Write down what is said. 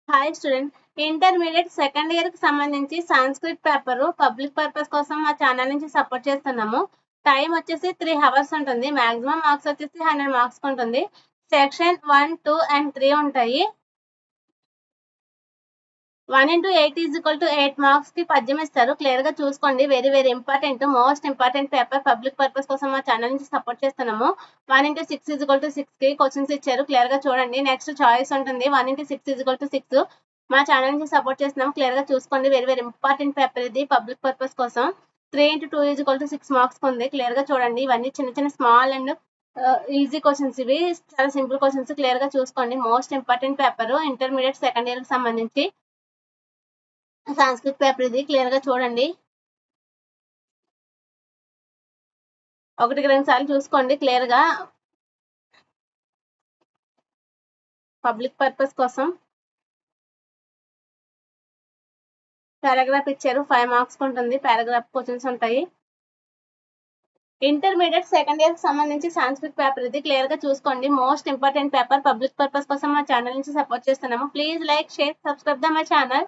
Hi student, intermediate second year కి సంబంధించి Sanskrit paper public purpose కోసం మా ఛానల్ నుంచి సపోర్ట్ చేస్తున్నాము. టైం వచ్చేసి 3 hours ఉంటుంది. మాక్సిమం మార్క్స్ వచ్చేసి 100 మార్క్స్ ఉంటుంది. సెక్షన్ 1, 2 and 3 ఉంటాయి. 1 into 8 is equal to 8 marks కి పద్యం ఇస్తారు. క్లియర్ గా చూసుకోండి. Very very important, most important paper. Public purpose కోసం మా ఛానల్ నుంచి సపోర్ట్ చేస్తున్నాము. 1 into 6 is equal to 6 కి క్వశ్చన్స్ ఇచ్చారు. క్లియర్ గా చూడండి. నెక్స్ట్ చాయిస్ ఉంటుంది. 1 into 6 is equal to 6. మా ఛానల్ నుంచి సపోర్ట్ చేస్తున్నాము. క్లియర్ గా చూసుకోండి. వెరీ వెరీ ఇంపార్టెంట్ పేపర్ ఇది పబ్లిక్ పర్పస్ కోసం. 3 into 2 is equal to 6 marks ఉంది. క్లియర్ గా చూడండి. ఇవన్నీ చిన్న చిన్న స్మాల్ అండ్ ఈజీ క్వశ్చన్స్. ఇవి చాలా సింపుల్ క్వశ్చన్స్. క్లియర్ గా చూసుకోండి. Most important paper intermediate second year కి సంబంధించి సంస్కృత్ పేపర్ ఇది. క్లియర్ గా చూడండి. 1-2 సార్లు చూసుకోండి. క్లియర్ గా పబ్లిక్ పర్పస్ కోసం పారాగ్రాఫ్ ఇచ్చారు. 5 మార్క్స్ ఉంటుంది. పారాగ్రాఫ్ క్వశ్చన్స్ ఉంటాయి. ఇంటర్మీడియట్ సెకండ్ ఇయర్ కి సంబంధించి సంస్కృత్ పేపర్ ఇది. క్లియర్ గా చూసుకోండి. Most important paper public purpose కోసం మా ఛానల్ నుంచి సపోర్ట్ చేస్తున్నాము. Please like, share, subscribe the my channel.